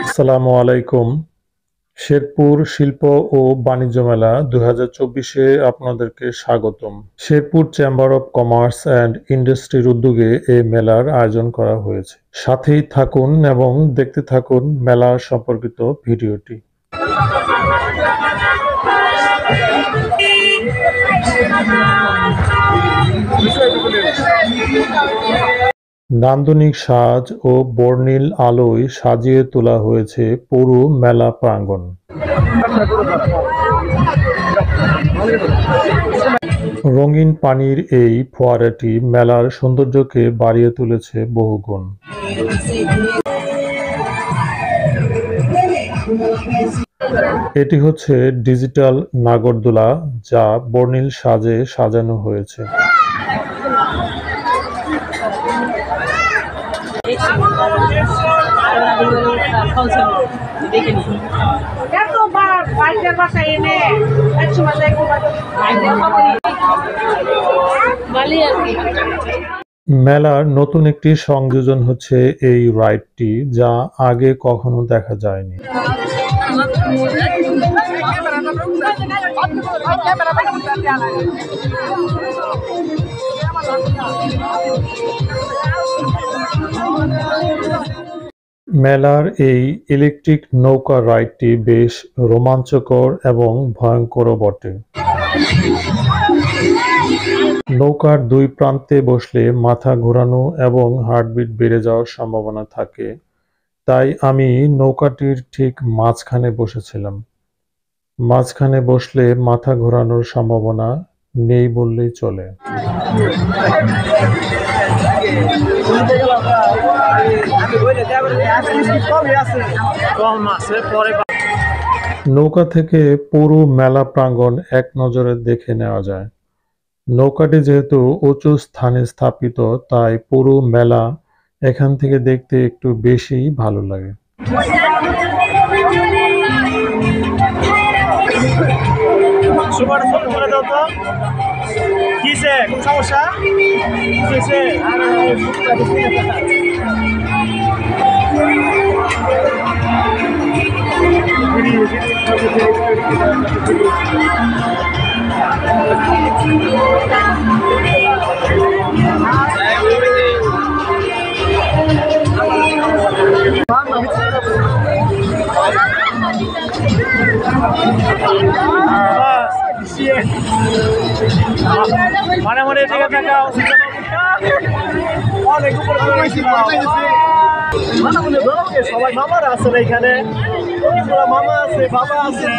আসসালামু আলাইকুম। শেরপুর শিল্প ও বাণিজ্য মেলা 2024-এ আপনাদেরকে স্বাগতম। Sherpur chamber of commerce and ইন্ডাস্ট্রির উদ্যোগে এই মেলার আয়োজন করা হয়েছে। সাথেই থাকুন এবং দেখতে থাকুন মেলা সম্পর্কিত ভিডিওটি। নান্দনিক সাজ ও বর্ণিল আলোয় সাজিয়ে তোলা হয়েছে পুরো মেলা প্রাঙ্গণ। রঙিন পানির এই ফোয়ারাটি মেলার সৌন্দর্যকে বাড়িয়ে তুলেছে বহুগুণ। এটি হচ্ছে ডিজিটাল নাগরদোলা, যা বর্ণিল সাজে সাজানো হয়েছে। মেলার নতুন একটি সংযোজন হচ্ছে এই রাইডটি, যা আগে কখনো দেখা যায়নি। মেলার এই ইলেকট্রিক নৌকা রাইডটি বেশ রোমাঞ্চকর এবং ভয়ঙ্করও বটে। নৌকার দুই প্রান্তে বসলে মাথা ঘোরানো এবং হার্টবিট বেড়ে যাওয়ার সম্ভাবনা থাকে, তাই আমি নৌকাটির ঠিক মাঝখানে বসেছিলাম। মাঝখানে বসলে মাথা ঘোরানোর সম্ভাবনা নেই বললেই চলে। নৌকা থেকে পুরো মেলা প্রাঙ্গণ এক নজরে দেখে নেওয়া যায়। নৌকাটি যেহেতু উঁচু স্থানে স্থাপিত, তাই পুরো মেলা এখান থেকে দেখতে একটু বেশি ভালো লাগে। সবাই মামারা আছে না এখানে, মামা আছে, বাবা আছে,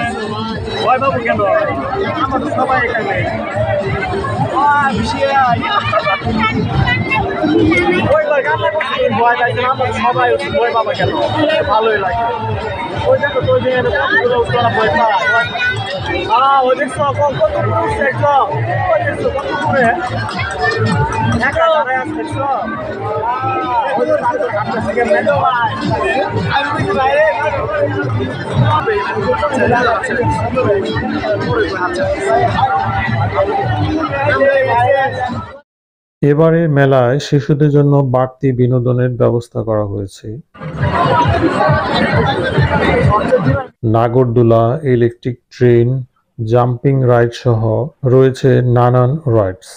ভয় পাবো কেন? আমার তো সবাই এখানে। ভয় লাগছে না, আমরা সবাই ভয় পাবো কেন? ভালোই লাগে। ওই দেখো তো ভয় পাওয়া ওই দেখছো কত উঠছে একদম, ওই দেখছো কত দূরে একা দাঁড়ায় আসছে, দেখছো? এবারে মেলায় শিশুদের জন্য বাড়তি বিনোদনের ব্যবস্থা করা হয়েছে। নাগরদোলা, ইলেকট্রিক ট্রেন, জাম্পিং রাইড সহ রয়েছে নানান রাইডস।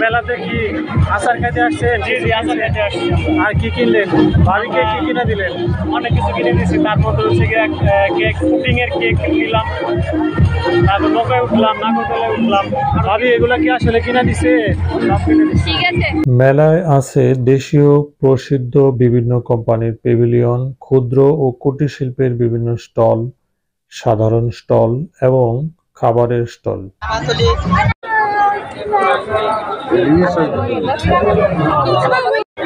মেলাতে কি আচার খাইতে আসছেন? জি জি, আচার খাইতে আসছি। আর কি কিনলেন? ভাবিকে কি কিনে দিলেন? অনেক কিছু কিনে দিয়েছি, তার মধ্যে হচ্ছে কেক, পুডিং এর কেক নিলাম, তারপর নৌকায় উঠলাম, নাগরদোলায় উঠলাম। ভাবি এগুলা কি আসলে কিনে দিছে? সব কিনে দিচ্ছে। মেলায় আছে দেশীয় প্রসিদ্ধ বিভিন্ন কোম্পানির পেভিলিয়ন, ক্ষুদ্র ও কুটির শিল্পের বিভিন্ন স্টল, সাধারণ স্টল এবং খাবারের স্টল।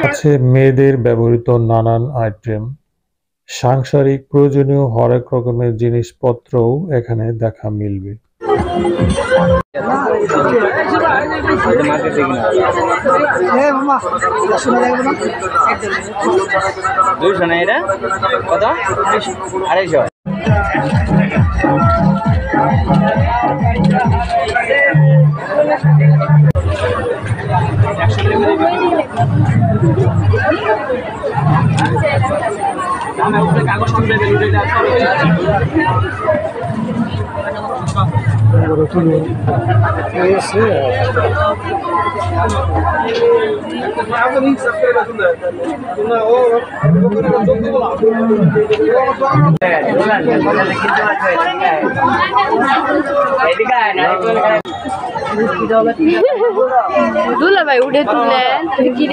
আছে মেয়েদের ব্যবহৃত নানান আইটেম, সাংসারিক প্রয়োজনীয় হরেক রকমের জিনিসপত্রও এখানে দেখা মিলবে। দুইশো না এটা কত 250 কাগজ দুলা ভাই উঠে তুলেন কি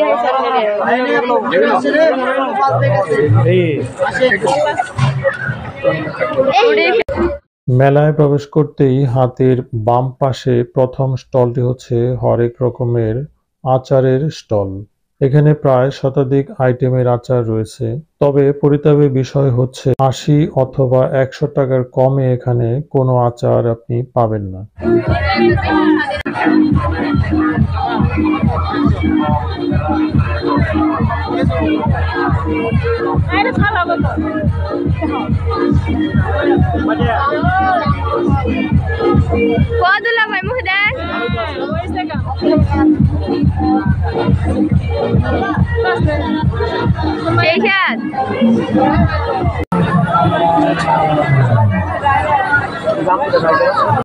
মেলায় প্রবেশ করতেই হাতের বাম পাশে প্রথম স্টলটি হচ্ছে হরেক রকমের আচারের স্টল। এখানে প্রায় শতাধিক আইটেমের আচার রয়েছে, তবে পরিতাপের বিষয় হচ্ছে 80 অথবা 100 টাকার কমে এখানে কোনো আচার আপনি পাবেন না। দুলা ভাই মুখ দেখ সেই সাথ